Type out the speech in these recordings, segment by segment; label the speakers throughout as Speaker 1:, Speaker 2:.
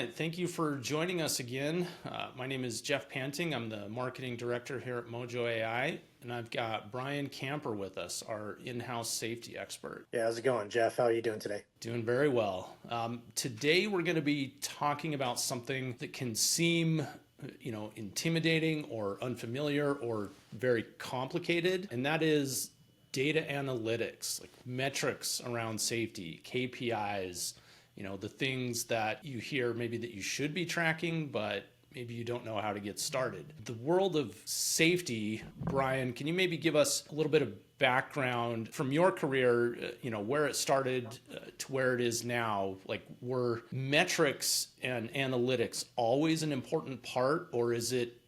Speaker 1: right. Thank you for joining us again. My name is Jeff Panting. I'm the marketing director here at Mojo AI, and I've got Brian Camper with us, our in-house safety expert.
Speaker 2: Yeah, how's it going, Jeff? How are you doing today?
Speaker 1: Doing very well. Today, we're going to be talking about something that can seem, intimidating or unfamiliar or very complicated, and that is data analytics, like metrics around safety, KPIs, the things that you hear maybe that you should be tracking, but maybe you don't know how to get started. The world of safety, Brian, can you maybe give us a little bit of background from your career, where it started to where it is now? Like, were metrics and analytics always an important part, or is it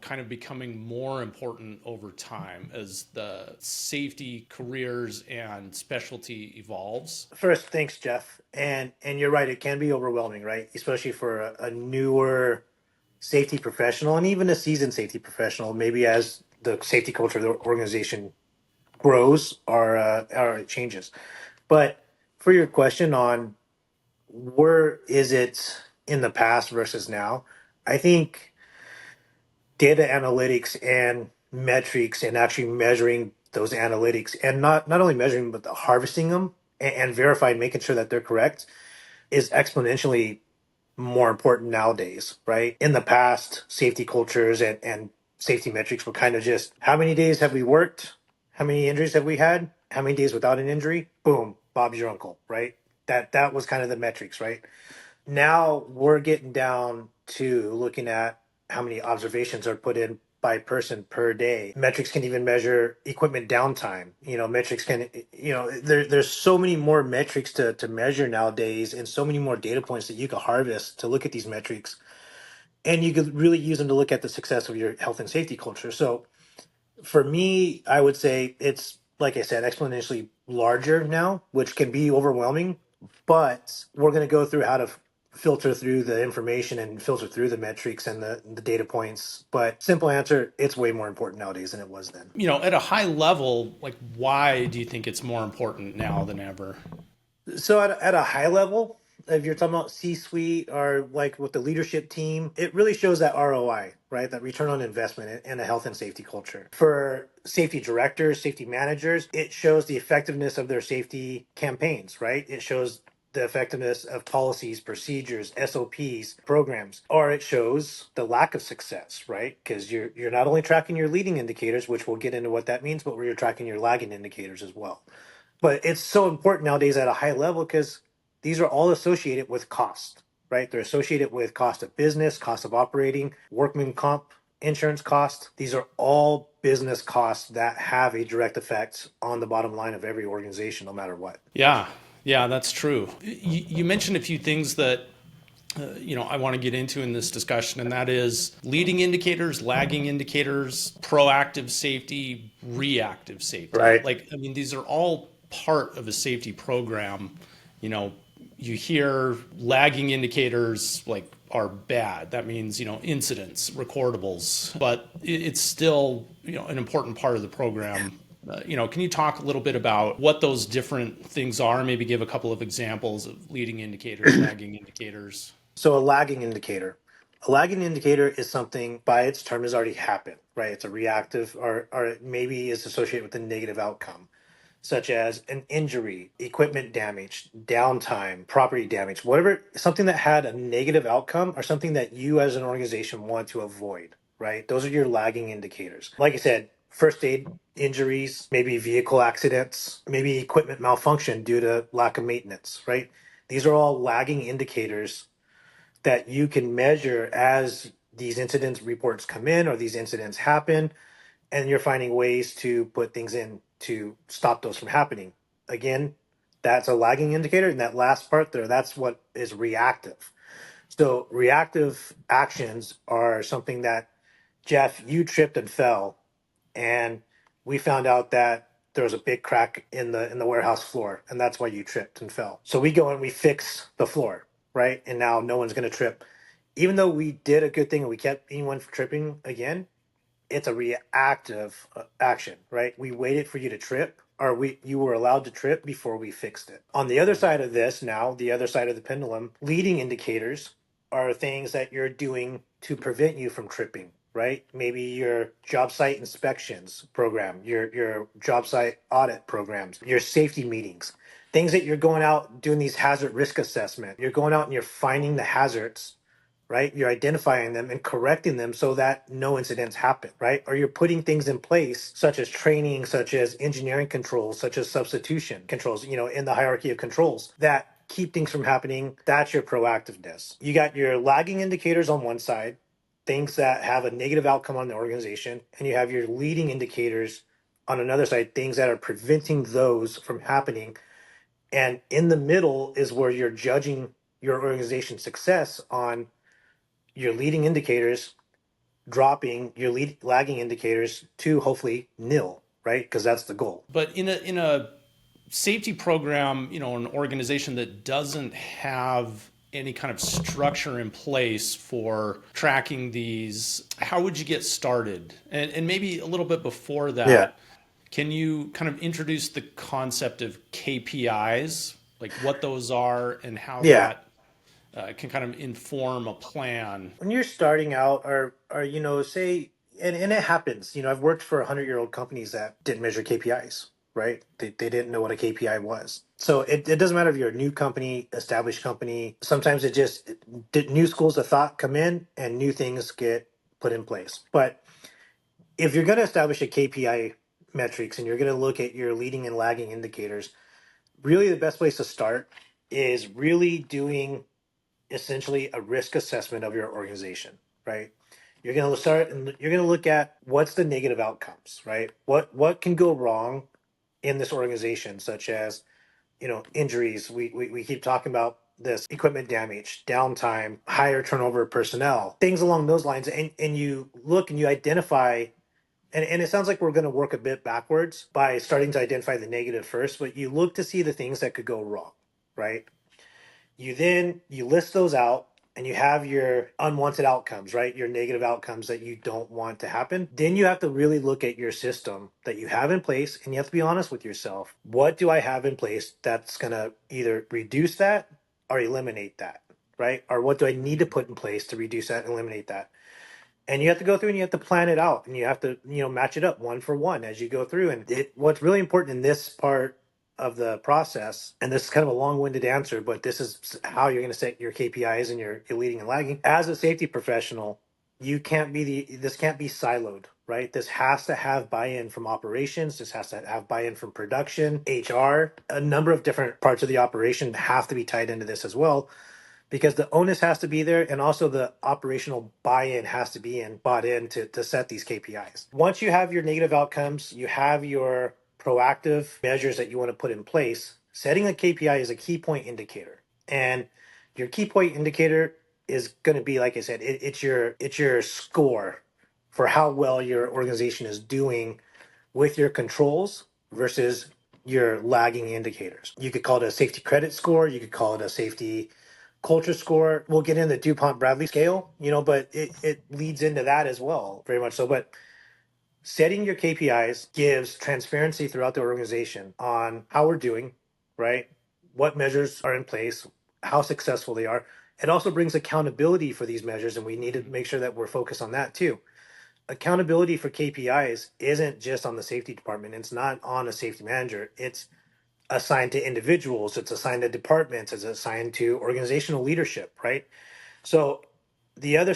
Speaker 1: kind of becoming more important over time as the safety careers and specialty evolves?
Speaker 2: First, thanks, Jeff. And you're right, it can be overwhelming, right? Especially for a newer safety professional and even a seasoned safety professional, maybe as the safety culture of the organization grows or it changes. But for your question on where is it in the past versus now, I think data analytics and metrics and actually measuring those analytics and not only measuring but the harvesting them and verifying, making sure that they're correct is exponentially more important nowadays, right? In the past, safety cultures and safety metrics were kind of just how many days have we worked? How many injuries have we had? How many days without an injury? Boom, Bob's your uncle, right? That was kind of the metrics, right? Now we're getting down to looking at how many observations are put in by person per day. Metrics can even measure equipment downtime. Metrics can, there's so many more metrics to measure nowadays and so many more data points that you can harvest to look at these metrics. And you could really use them to look at the success of your health and safety culture. So for me, I would say it's, like I said, exponentially larger now, which can be overwhelming. But we're going to go through how to filter through the information and filter through the metrics and the data points. But simple answer, it's way more important nowadays than it was then.
Speaker 1: At a high level, like, why do you think it's more important now than ever?
Speaker 2: So at a high level, if you're talking about C-suite or like with the leadership team, it really shows that ROI, right? That return on investment in a health and safety culture. For safety directors, safety managers, it shows the effectiveness of their safety campaigns, right? It shows the effectiveness of policies, procedures, SOPs, programs, or it shows the lack of success, right? Because you're not only tracking your leading indicators, which we'll get into what that means, but you're tracking your lagging indicators as well. But it's so important nowadays at a high level because these are all associated with cost, right? They're associated with cost of business, cost of operating, workman comp, insurance cost. These are all business costs that have a direct effect on the bottom line of every organization, no matter what.
Speaker 1: Yeah, yeah, that's true. You mentioned a few things that I want to get into in this discussion, and that is leading indicators, lagging indicators, proactive safety, reactive safety.
Speaker 2: Right.
Speaker 1: Like, I mean, these are all part of a safety program. You know, you hear lagging indicators like are bad. That means, incidents, recordables, but it's still, an important part of the program. Can you talk a little bit about what those different things are? Maybe give a couple of examples of leading indicators, lagging indicators.
Speaker 2: So a lagging indicator. A lagging indicator is something by its term has already happened, right? It's a reactive or it maybe is associated with a negative outcome, such as an injury, equipment damage, downtime, property damage, whatever, something that had a negative outcome or something that you as an organization want to avoid, right? Those are your lagging indicators. Like I said, first aid injuries, maybe vehicle accidents, maybe equipment malfunction due to lack of maintenance, right? These are all lagging indicators that you can measure as these incidents reports come in or these incidents happen, and you're finding ways to put things in to stop those from happening. Again, that's a lagging indicator. And that last part there, that's what is reactive. So reactive actions are something that, Jeff, you tripped and fell, and we found out that there was a big crack in the warehouse floor, and that's why you tripped and fell. So we go and we fix the floor, right? And now no one's going to trip. Even though we did a good thing and we kept anyone from tripping again, it's a reactive action, right? We waited for you to trip, or you were allowed to trip before we fixed it. On the other side of this, now the other side of the pendulum, leading indicators. are things that you're doing to prevent you from tripping, right? Maybe your job site inspections program, your job site audit programs, your safety meetings, things that you're going out doing these hazard risk assessment. You're going out and you're finding the hazards, right? You're identifying them and correcting them so that no incidents happen, right? Or you're putting things in place such as training, such as engineering controls, such as substitution controls, in the hierarchy of controls that keep things from happening. That's your proactiveness. You got your lagging indicators on one side, things that have a negative outcome on the organization, and you have your leading indicators on another side, things that are preventing those from happening. And in the middle is where you're judging your organization's success on your leading indicators dropping, your lagging indicators to hopefully nil, right? Because that's the goal.
Speaker 1: But in a safety program, an organization that doesn't have any kind of structure in place for tracking these, how would you get started? And maybe a little bit before
Speaker 2: Yeah.
Speaker 1: that, can you kind of introduce the concept of KPIs, like what those are and how
Speaker 2: Yeah.
Speaker 1: that can kind of inform a plan?
Speaker 2: When you're starting out, or say, and it happens. I've worked for 100-year-old companies that didn't measure KPIs, right? They didn't know what a KPI was. So it doesn't matter if you're a new company, established company. Sometimes new schools of thought come in and new things get put in place. But if you're going to establish a KPI metrics and you're going to look at your leading and lagging indicators, really the best place to start is really doing essentially a risk assessment of your organization, right? You're going to start and you're going to look at what's the negative outcomes, right? What can go wrong in this organization, such as injuries. We keep talking about this: equipment damage, downtime, higher turnover of personnel, things along those lines. And you look and you identify. And it sounds like we're going to work a bit backwards by starting to identify the negative first, but you look to see the things that could go wrong, right? You list those out and you have your unwanted outcomes, right? Your negative outcomes that you don't want to happen. Then you have to really look at your system that you have in place and you have to be honest with yourself. What do I have in place that's going to either reduce that or eliminate that, right? Or what do I need to put in place to reduce that and eliminate that? And you have to go through and you have to plan it out and you have to match it up one for one as you go through. And what's really important in this part of the process, and this is kind of a long-winded answer, but this is how you're going to set your KPIs and your leading and lagging as a safety professional. You can't be this can't be siloed, right? This has to have buy-in from operations. This has to have buy-in from production, HR. A number of different parts of the operation have to be tied into this as well, because the onus has to be there and also the operational buy-in has to be bought in to set these KPIs. Once you have your negative outcomes, you have your proactive measures that you want to put in place. Setting a KPI is a key point indicator. And your key point indicator is going to be, like I said, it's your score for how well your organization is doing with your controls versus your lagging indicators. You could call it a safety credit score. You could call it a safety culture score. We'll get into the DuPont Bradley scale, but it leads into that as well, very much so. But setting your KPIs gives transparency throughout the organization on how we're doing, right? What measures are in place, how successful they are. It also brings accountability for these measures, and we need to make sure that we're focused on that too. Accountability for KPIs isn't just on the safety department. It's not on a safety manager. It's assigned to individuals. It's assigned to departments. It's assigned to organizational leadership, right? So the other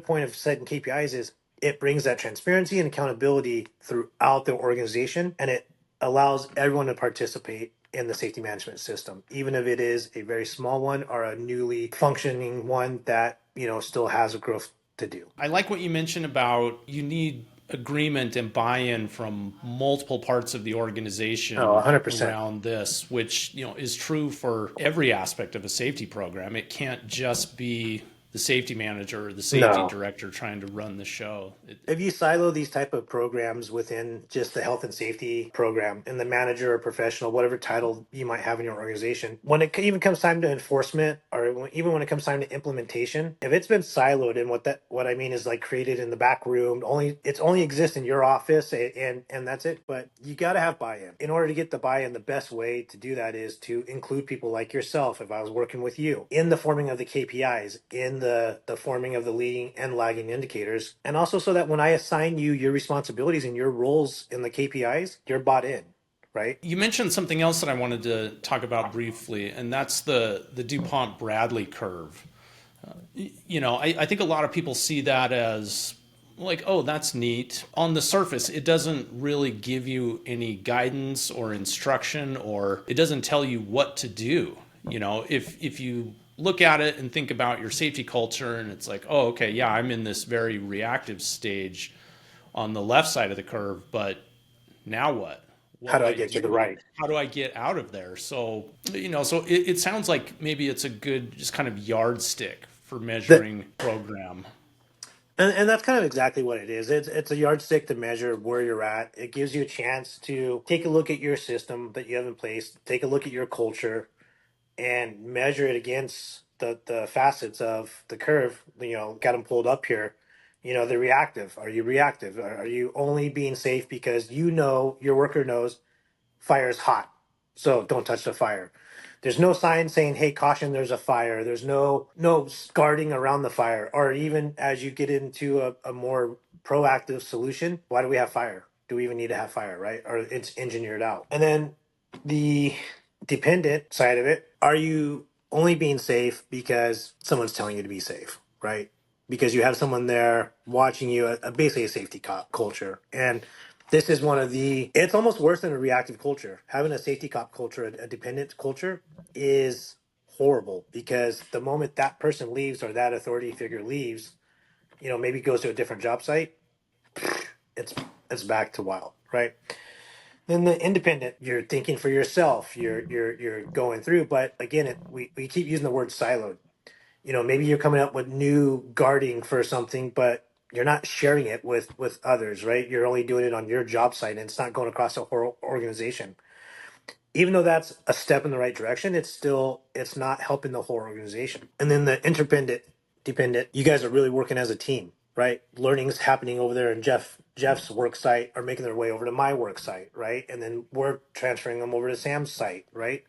Speaker 2: point of setting KPIs is it brings that transparency and accountability throughout the organization, and it allows everyone to participate in the safety management system, even if it is a very small one or a newly functioning one that still has a growth to do.
Speaker 1: I like what you mentioned about you need agreement and buy-in from multiple parts of the
Speaker 2: Oh,
Speaker 1: organization
Speaker 2: 100%.
Speaker 1: around this, which is true for every aspect of a safety program. It can't just be the the safety manager or the safety
Speaker 2: No.
Speaker 1: director trying to run the show.
Speaker 2: If you silo these type of programs within just the health and safety program and the manager or professional, whatever title you might have in your organization, when it even comes time to enforcement or even when it comes time to implementation, if it's been siloed and what I mean is like created in the back room, only exists in your office and that's it. But you got to have buy-in. In order to get the buy-in, the best way to do that is to include people like yourself. If I was working with you in the forming of the KPIs, in the forming of the leading and lagging indicators, and also so that when I assign you your responsibilities and your roles in the KPIs, you're bought in, right?
Speaker 1: You mentioned something else that I wanted to talk about briefly, and that's the DuPont Bradley curve. I think a lot of people see that as like, oh, that's neat. On the surface, it doesn't really give you any guidance or instruction, or it doesn't tell you what to do. If you look at it and think about your safety culture, and it's like, oh, okay, yeah, I'm in this very reactive stage on the left side of the curve, but now what? What
Speaker 2: How do
Speaker 1: do
Speaker 2: I
Speaker 1: I
Speaker 2: get to the
Speaker 1: do?
Speaker 2: right?
Speaker 1: How do I get out of there? So it sounds like maybe it's a good just kind of yardstick for
Speaker 2: That
Speaker 1: measuring program.
Speaker 2: and that's kind of exactly what it is. It's a yardstick to measure where you're at. It gives you a chance to take a look at your system that you have in place, take a look at your culture, and measure it against the facets of the curve. Got them pulled up here. The reactive. Are you reactive? Are you only being safe because your worker knows fire is hot, so don't touch the fire? There's no sign saying, "Hey, caution! There's a fire." There's no guarding around the fire, or even as you get into a more proactive solution. Why do we have fire? Do we even need to have fire, right? Or it's engineered out. And then the dependent side of it, are you only being safe because someone's telling you to be safe, right? Because you have someone there watching you, basically a safety cop culture. And this is it's almost worse than a reactive culture. Having a safety cop culture, a dependent culture, is horrible because the moment that person leaves or that authority figure leaves, maybe goes to a different job site, it's it's back to wild, right? Then the independent, you're thinking for yourself, you're going through, but again, we keep using the word siloed. Maybe you're coming up with new guarding for something, but you're not sharing it with others, right? You're only doing it on your job site, and it's not going across the whole organization. Even though that's a step in the right direction, it's not helping the whole organization. And then the interdependent, dependent, you guys are really working as a team, right? Learning's happening over there in Jeff's work site are making their way over to my work site, right? And then we're transferring them over to Sam's site, right?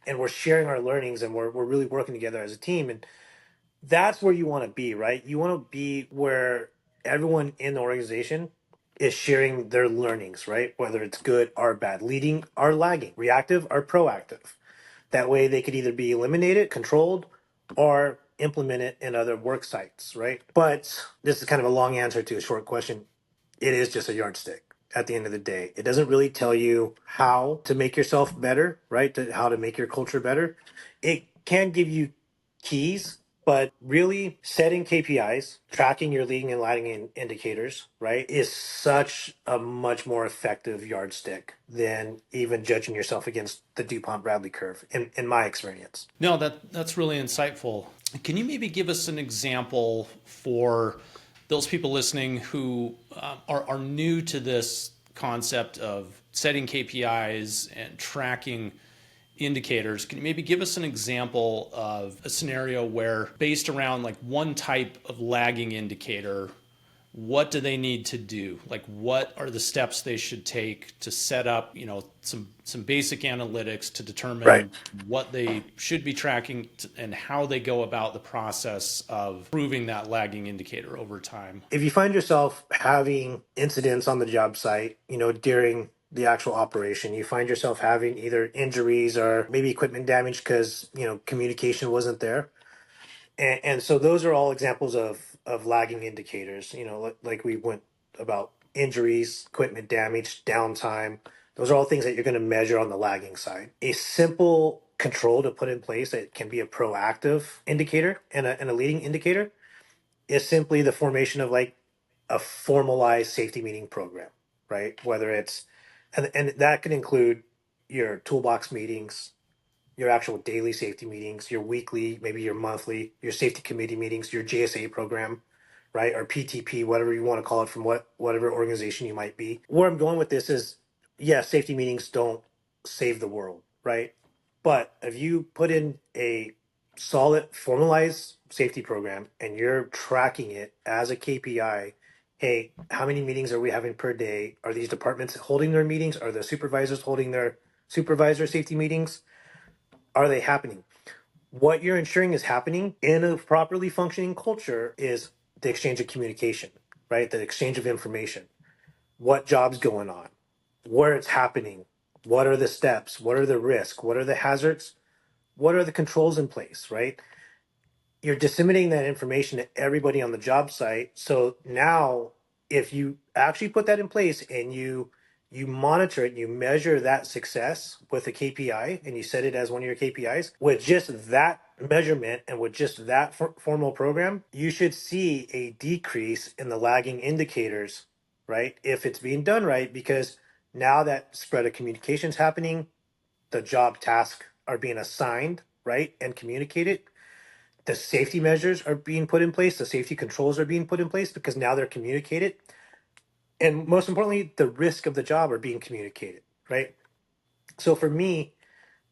Speaker 2: And we're sharing our learnings and we're really working together as a team. And that's where you want to be, right? You want to be where everyone in the organization is sharing their learnings, right? Whether it's good or bad, leading or lagging, reactive or proactive. That way they could either be eliminated, controlled, or implemented in other work sites, right? But this is kind of a long answer to a short question. It is just a yardstick at the end of the day. It doesn't really tell you how to make yourself better, right? How to make your culture better. It can give you keys, but really setting KPIs, tracking your leading and lagging indicators, right, is such a much more effective yardstick than even judging yourself against the DuPont Bradley curve, in my experience.
Speaker 1: No, that's really insightful. Can you maybe give us an example for those people listening who are new to this concept of setting KPIs and tracking indicators? Can you maybe give us an example of a scenario where, based around like one type of lagging indicator, what do they need to do? Like, what are the steps they should take to set up, some basic analytics to
Speaker 2: Right.
Speaker 1: determine what they should be tracking and how they go about the process of proving that lagging indicator over time?
Speaker 2: If you find yourself having incidents on the job site, during the actual operation, you find yourself having either injuries or maybe equipment damage because, communication wasn't there. And so those are all examples of lagging indicators, like we went about injuries, equipment damage, downtime. Those are all things that you're going to measure on the lagging side. A simple control to put in place that can be a proactive indicator and a leading indicator is simply the formation of like a formalized safety meeting program, right? Whether it's and that can include your toolbox meetings, your actual daily safety meetings, your weekly, maybe your monthly, your safety committee meetings, your JSA program, right? Or PTP, whatever you want to call it from whatever organization you might be. Where I'm going with this is, yeah, safety meetings don't save the world, right? But if you put in a solid formalized safety program and you're tracking it as a KPI, hey, how many meetings are we having per day? Are these departments holding their meetings? Are the supervisors holding their supervisor safety meetings? Are they happening? What you're ensuring is happening in a properly functioning culture is the exchange of communication, right? The exchange of information. What job's going on? Where it's happening? What are the steps? What are the risks? What are the hazards? What are the controls in place, right? You're disseminating that information to everybody on the job site. So now if you actually put that in place and you monitor it, you measure that success with a KPI and you set it as one of your KPIs, with just that measurement and with just that formal program, you should see a decrease in the lagging indicators, right? If it's being done right, because now that spread of communication is happening, the job tasks are being assigned, right? And communicated, the safety measures are being put in place, the safety controls are being put in place because now they're communicated. And most importantly, the risk of the job are being communicated, right? So for me,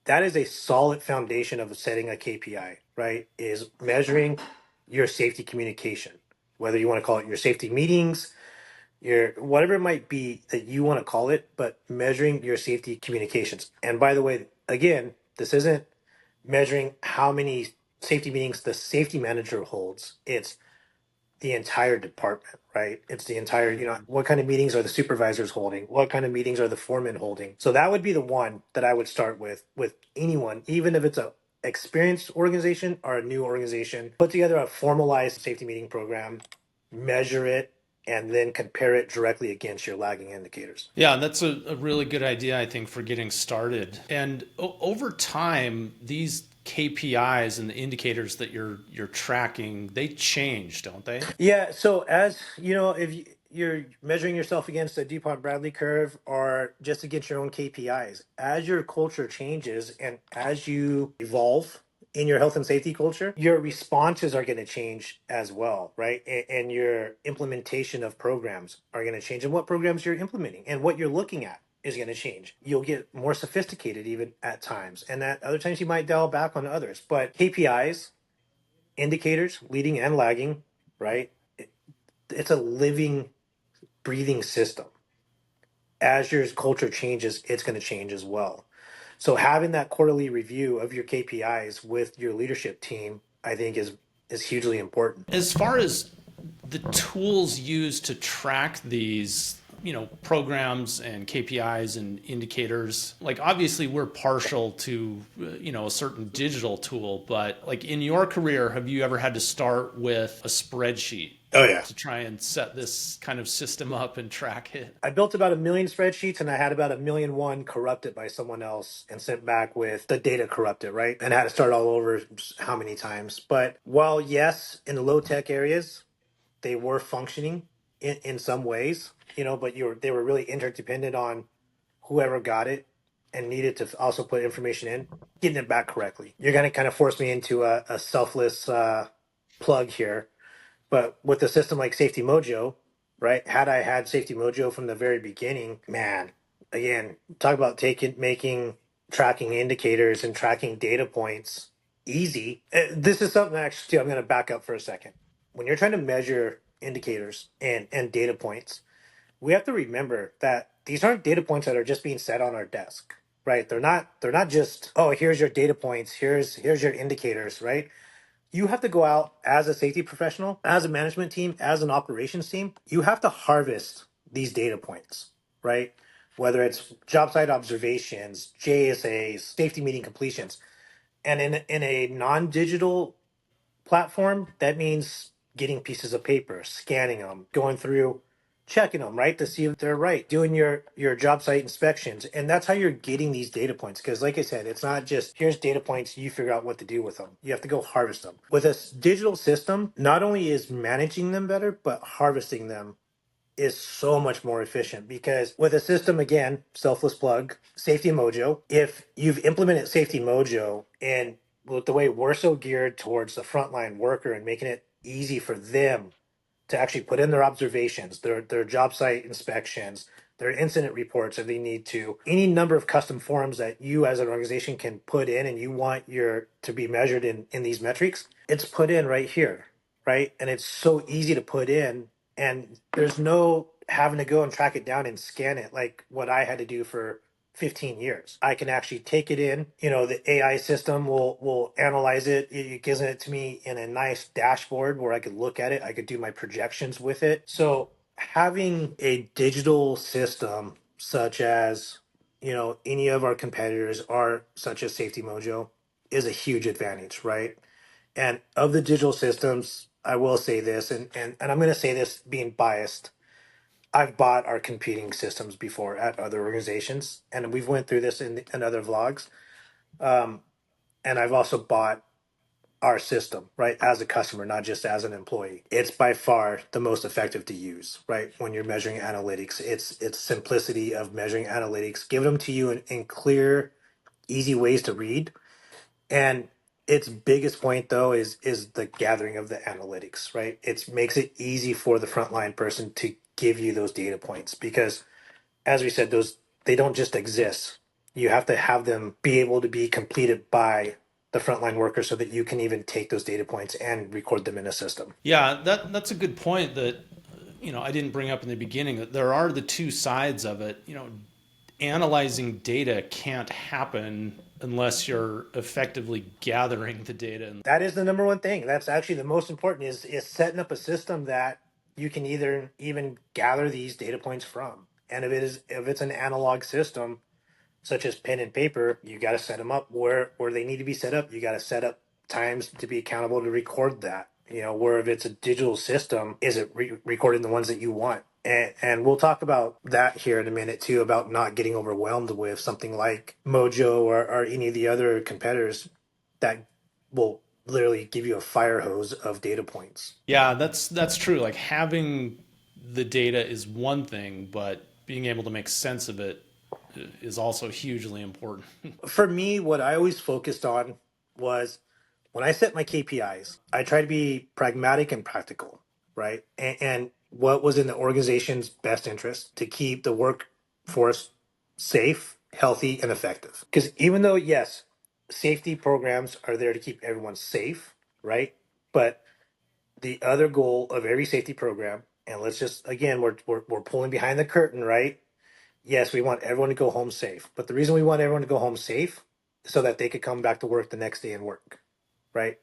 Speaker 2: that is a solid foundation of setting a KPI, right? Is measuring your safety communication, whether you want to call it your safety meetings, your whatever it might be that you want to call it, but measuring your safety communications. And by the way, again, this isn't measuring how many safety meetings the safety manager holds. It's the entire department, right? It's the entire, what kind of meetings are the supervisors holding? What kind of meetings are the foremen holding? So that would be the one that I would start with anyone, even if it's a experienced organization or a new organization. Put together a formalized safety meeting program, measure it, and then compare it directly against your lagging indicators.
Speaker 1: Yeah, that's a really good idea, I think, for getting started. And over time, these KPIs and the indicators that you're tracking, they change, don't they?
Speaker 2: Yeah, so as you know, if you're measuring yourself against the DuPont Bradley curve or just against your own KPIs, as your culture changes and as you evolve in your health and safety culture, your responses are going to change as well, right? And your implementation of programs are going to change, and what programs you're implementing and what you're looking at is going to change. You'll get more sophisticated even at times, and at other times you might dial back on others. But KPIs, indicators, leading and lagging, right? It's a living, breathing system. As your culture changes, it's going to change as well. So having that quarterly review of your KPIs with your leadership team, I think is hugely important.
Speaker 1: As far as the tools used to track these, programs and KPIs and indicators, like obviously we're partial to, a certain digital tool, but like in your career, have you ever had to start with a spreadsheet
Speaker 2: Oh yeah.
Speaker 1: to try and set this kind of system up and track it?
Speaker 2: I built about 1 million spreadsheets and I had about 1,000,001 corrupted by someone else and sent back with the data corrupted, right? And I had to start all over how many times. But while yes, in the low tech areas, they were functioning in some ways, but they were really interdependent on whoever got it and needed to also put information in, getting it back correctly. You're going to kind of force me into a selfless plug here. But with a system like Safety Mojo, right? Had I had Safety Mojo from the very beginning, man, again, talk about making tracking indicators and tracking data points easy. This is something actually, I'm going to back up for a second. When you're trying to measure indicators and data points, we have to remember that these aren't data points that are just being set on our desk, right? They're not just, oh, here's your data points, here's your indicators, right? You have to go out as a safety professional, as a management team, as an operations team. You have to harvest these data points, right? Whether it's job site observations, JSAs, safety meeting completions. And in a non-digital platform, that means getting pieces of paper, scanning them, going through, checking them, right, to see if they're right, doing your job site inspections. And that's how you're getting these data points. Because like I said, it's not just here's data points, you figure out what to do with them. You have to go harvest them. With a digital system, not only is managing them better, but harvesting them is so much more efficient because with a system, again, selfless plug, Safety Mojo, if you've implemented Safety Mojo and with the way we're so geared towards the frontline worker and making it easy for them to actually put in their observations, their job site inspections, their incident reports if they need to, any number of custom forms that you as an organization can put in and you want your to be measured in these metrics, it's put in right here, right? And it's so easy to put in and there's no having to go and track it down and scan it like what I had to do for 15 years. I can actually take it in. You know, the AI system will analyze it. It gives it to me in a nice dashboard where I could look at it. I could do my projections with it. So having a digital system such as, you know, any of our competitors are such as Safety Mojo is a huge advantage, right? And of the digital systems, I will say this, and I'm going to say this being biased. I've bought our competing systems before at other organizations, and we've went through this in other vlogs. Um, and I've also bought our system, right, as a customer, not just as an employee. It's by far the most effective to use, right? When you're measuring analytics, it's simplicity of measuring analytics, give them to you in clear, easy ways to read. And its biggest point though is the gathering of the analytics, right? It makes it easy for the frontline person to give you those data points because as we said, those they don't just exist. You have to have them be able to be completed by the frontline worker so that you can even take those data points and record them in a system.
Speaker 1: Yeah, that's a good point that I didn't bring up in the beginning, that there are the two sides of it. Analyzing data can't happen unless you're effectively gathering the data.
Speaker 2: That is the number one thing. That's actually the most important is setting up a system that you can either even gather these data points from. And if it's an analog system, such as pen and paper, you got to set them up where they need to be set up. You got to set up times to be accountable to record that. You know, where if it's a digital system, is it recording the ones that you want? And we'll talk about that here in a minute too, about not getting overwhelmed with something like Mojo or any of the other competitors that will literally give you a fire hose of data points.
Speaker 1: Yeah, that's true. Like, having the data is one thing, but being able to make sense of it is also hugely important.
Speaker 2: For me, what I always focused on was when I set my KPIs, I try to be pragmatic and practical, right? And what was in the organization's best interest to keep the workforce safe, healthy, and effective. Because even though, yes, safety programs are there to keep everyone safe, right? But the other goal of every safety program, and let's just, again, we're pulling behind the curtain, right? Yes, we want everyone to go home safe. But the reason we want everyone to go home safe is so that they could come back to work the next day and work, right?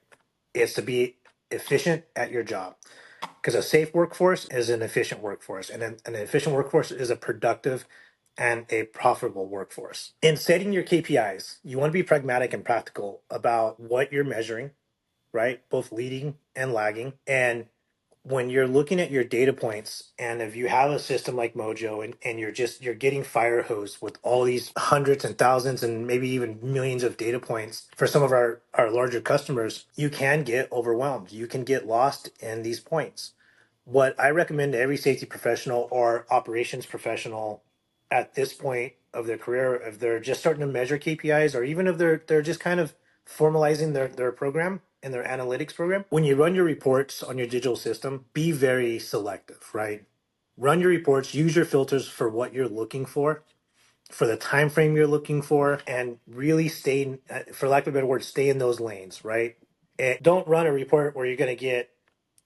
Speaker 2: It's to be efficient at your job. Because a safe workforce is an efficient workforce, and an efficient workforce is a productive and a profitable workforce. In setting your KPIs, you want to be pragmatic and practical about what you're measuring, right? Both leading and lagging. And when you're looking at your data points and if you have a system like Mojo and you're getting fire hosed with all these hundreds and thousands and maybe even millions of data points for some of our larger customers, you can get overwhelmed. You can get lost in these points. What I recommend to every safety professional or operations professional at this point of their career, if they're just starting to measure KPIs, or even if they're just kind of formalizing their program and their analytics program, when you run your reports on your digital system, be very selective, right? Run your reports, use your filters for what you're looking for the time frame you're looking for, and really stay in, for lack of a better word, stay in those lanes, right? And don't run a report where you're going to get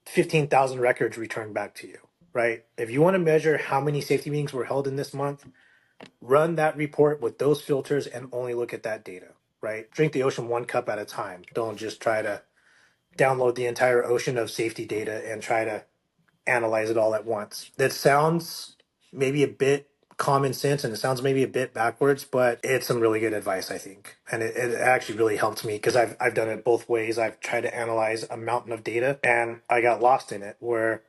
Speaker 2: 15,000 records returned back to you, right? If you want to measure how many safety meetings were held in this month, run that report with those filters and only look at that data, right? Drink the ocean one cup at a time. Don't just try to download the entire ocean of safety data and try to analyze it all at once. That sounds maybe a bit common sense and it sounds maybe a bit backwards, but it's some really good advice, I think. And it actually really helped me because I've done it both ways. I've tried to analyze a mountain of data and I got lost in it where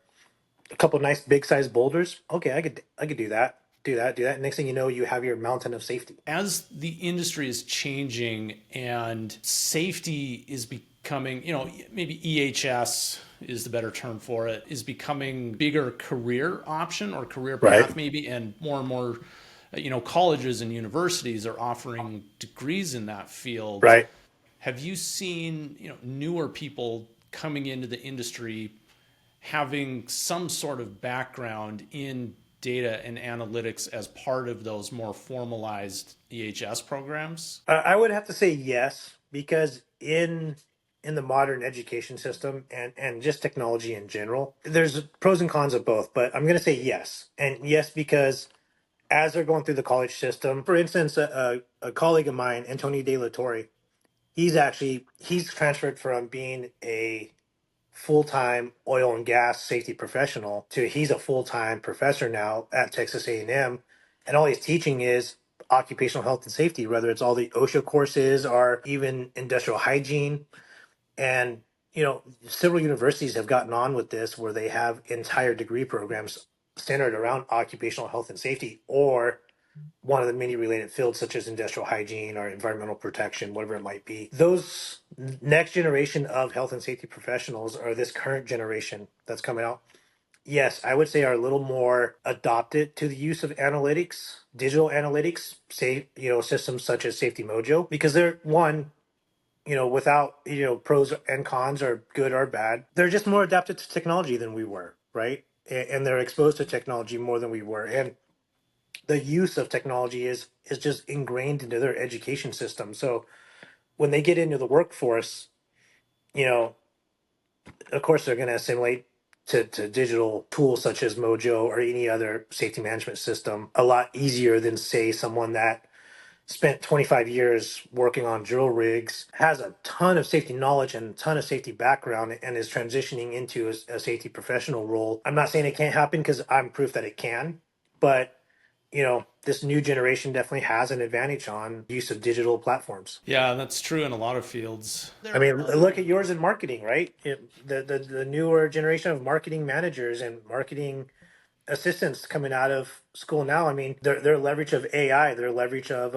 Speaker 2: a couple nice big size boulders, okay, I could do that. Do that. Next thing you know, you have your mountain of safety.
Speaker 1: As the industry is changing and safety is becoming, maybe EHS is the better term for it, is becoming bigger career option or career
Speaker 2: Right.
Speaker 1: path maybe, and more colleges and universities are offering degrees in that field.
Speaker 2: Right.
Speaker 1: Have you seen, newer people coming into the industry having some sort of background in data and analytics as part of those more formalized EHS programs?
Speaker 2: I would have to say yes, because in the modern education system and just technology in general, there's pros and cons of both. But I'm going to say yes, and yes because as they're going through the college system, for instance, a colleague of mine, Antonio De La Torre, he's transferred from being a full-time oil and gas safety professional to he's a full-time professor now at Texas A&M, and all he's teaching is occupational health and safety, whether it's all the OSHA courses or even industrial hygiene. And several universities have gotten on with this where they have entire degree programs centered around occupational health and safety, or one of the many related fields such as industrial hygiene or environmental protection, whatever it might be. Those next generation of health and safety professionals, or this current generation that's coming out, yes, I would say are a little more adopted to the use of analytics, digital analytics, say, systems such as Safety Mojo, because they're one, without, pros and cons or good or bad, they're just more adapted to technology than we were, right? And they're exposed to technology more than we were. And the use of technology is just ingrained into their education system. So when they get into the workforce, you know, of course they're going to assimilate to digital tools such as Mojo or any other safety management system a lot easier than say someone that spent 25 years working on drill rigs, has a ton of safety knowledge and a ton of safety background, and is transitioning into a safety professional role. I'm not saying it can't happen because I'm proof that it can, but this new generation definitely has an advantage on use of digital platforms.
Speaker 1: Yeah, that's true in a lot of fields.
Speaker 2: I
Speaker 1: There are
Speaker 2: mean, look
Speaker 1: other.
Speaker 2: at yours in marketing, right? The newer generation of marketing managers and marketing assistants coming out of school now. I mean, their leverage of AI, their leverage of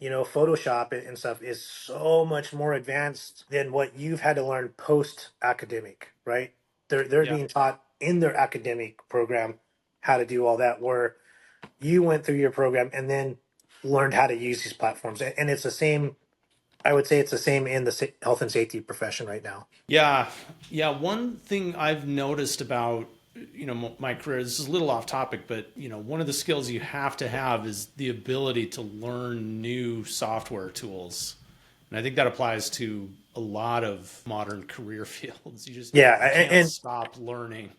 Speaker 2: Photoshop and stuff is so much more advanced than what you've had to learn post academic, right? They're
Speaker 1: Yeah.
Speaker 2: being taught in their academic program how to do all that, where you went through your program and then learned how to use these platforms. And it's the same, I would say it's the same in the health and safety profession right now.
Speaker 1: Yeah. Yeah. One thing I've noticed about, my career, this is a little off topic, but, one of the skills you have to have is the ability to learn new software tools. And I think that applies to a lot of modern career fields.
Speaker 2: Yeah,
Speaker 1: You can't stop learning.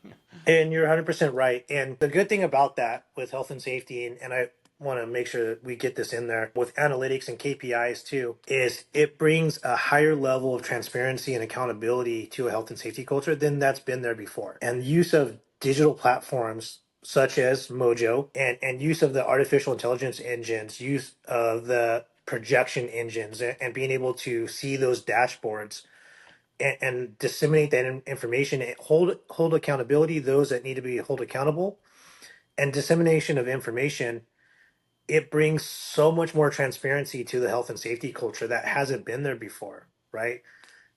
Speaker 2: and you're 100% right. And the good thing about that with health and safety, and I want to make sure that we get this in there with analytics and KPIs too, is it brings a higher level of transparency and accountability to a health and safety culture than that's been there before. And use of digital platforms such as Mojo, and use of the artificial intelligence engines, use of the projection engines, and being able to see those dashboards and disseminate that information, and hold accountability those that need to be held accountable, and dissemination of information. It brings so much more transparency to the health and safety culture that hasn't been there before, right?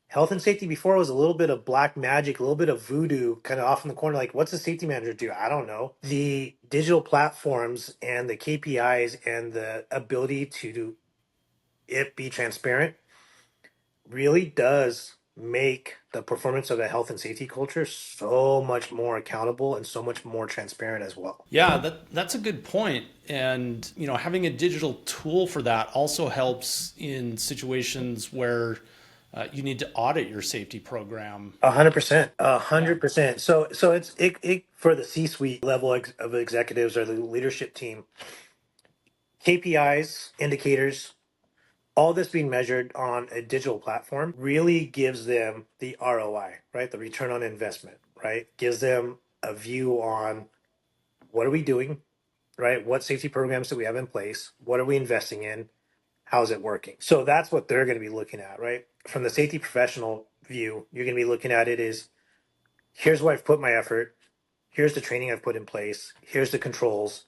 Speaker 2: Health and safety before was a little bit of black magic, a little bit of voodoo, kind of off in the corner. Like, what's the safety manager do? I don't know. The digital platforms and the KPIs and the ability to do it be transparent really does make the performance of a health and safety culture so much more accountable and so much more transparent as well.
Speaker 1: Yeah, that's a good point. And, having a digital tool for that also helps in situations where you need to audit your safety program.
Speaker 2: 100%, a
Speaker 1: Yeah.
Speaker 2: 100%. So it for the C-suite level of executives or the leadership team, KPIs, indicators, all this being measured on a digital platform really gives them the ROI, right? The return on investment, right? Gives them a view on what are we doing, right? What safety programs do we have in place? What are we investing in? How's it working? So that's what they're going to be looking at, right? From the safety professional view, you're going to be looking at it is here's where I've put my effort. Here's the training I've put in place. Here's the controls.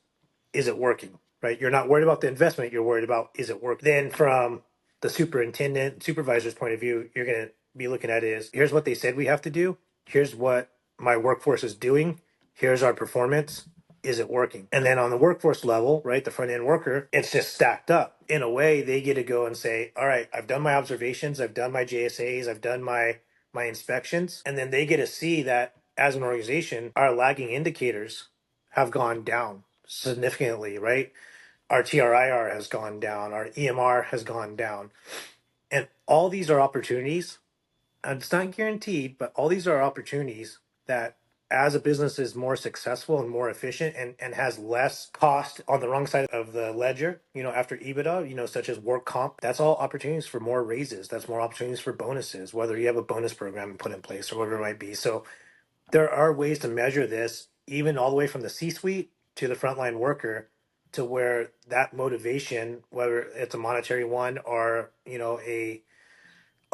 Speaker 2: Is it working? Right? You're not worried about the investment. You're worried about is it working? Then from the superintendent, supervisor's point of view, you're going to be looking at it is here's what they said we have to do. here's what my workforce is doing, here's our performance, is it working? And then on the workforce level, right, the front end worker, it's just stacked up. In a way, they get to go and say, all right, I've done my observations, I've done my JSAs, I've done my inspections, and then they get to see that as an organization, our lagging indicators have gone down significantly, right? Our TRIR has gone down, our EMR has gone down. And all these are opportunities, and it's not guaranteed, but all these are opportunities that as a business is more successful and more efficient and has less cost on the wrong side of the ledger, after EBITDA, such as work comp, that's all opportunities for more raises. That's more opportunities for bonuses, whether you have a bonus program put in place or whatever it might be. So there are ways to measure this, even all the way from the C-suite to the frontline worker, to where that motivation, whether it's a monetary one or a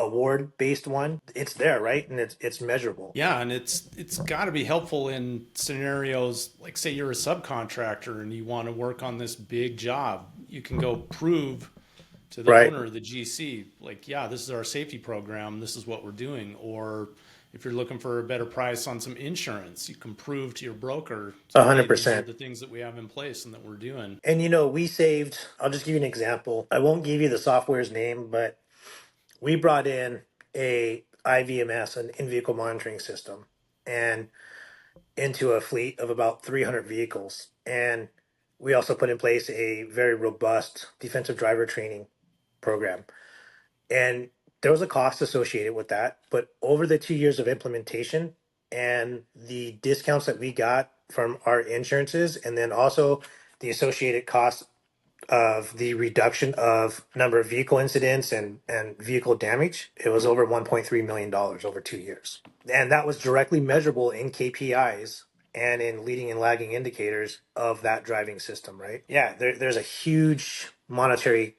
Speaker 2: award based one, it's there, right? And it's measurable.
Speaker 1: Yeah, and it's got to be helpful in scenarios like, say you're a subcontractor and you want to work on this big job. You can go prove to the
Speaker 2: Right.
Speaker 1: owner of the GC, like, yeah, this is our safety program, this is what we're doing. Or if you're looking for a better price on some insurance, you can prove to your broker,
Speaker 2: a
Speaker 1: hey,
Speaker 2: hundred
Speaker 1: these are
Speaker 2: percent.
Speaker 1: the things that we have in place and that we're doing.
Speaker 2: And we saved, I'll just give you an example. I won't give you the software's name, but we brought in a IVMS, an in-vehicle monitoring system, and into a fleet of about 300 vehicles. And we also put in place a very robust defensive driver training program. And there was a cost associated with that. But over the 2 years of implementation and the discounts that we got from our insurances, and then also the associated costs of the reduction of number of vehicle incidents and vehicle damage, it was over $1.3 million over 2 years. And that was directly measurable in KPIs and in leading and lagging indicators of that driving system, right? Yeah, there's a huge monetary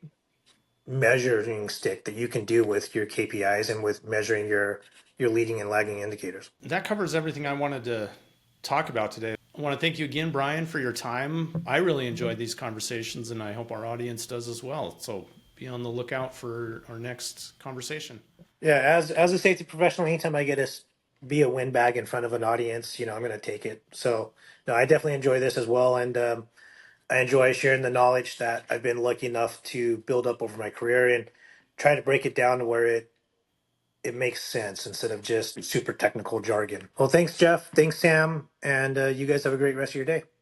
Speaker 2: measuring stick that you can do with your KPIs and with measuring your leading and lagging indicators.
Speaker 1: That covers everything I wanted to talk about today. I want to thank you again, Brian, for your time. I really enjoyed these conversations, and I hope our audience does as well. So be on the lookout for our next conversation.
Speaker 2: Yeah, as a safety professional, anytime I get to be a windbag in front of an audience, I'm going to take it. So, no, I definitely enjoy this as well, and I enjoy sharing the knowledge that I've been lucky enough to build up over my career and try to break it down to where it makes sense instead of just super technical jargon. Well, thanks, Jeff. Thanks, Sam, and you guys have a great rest of your day.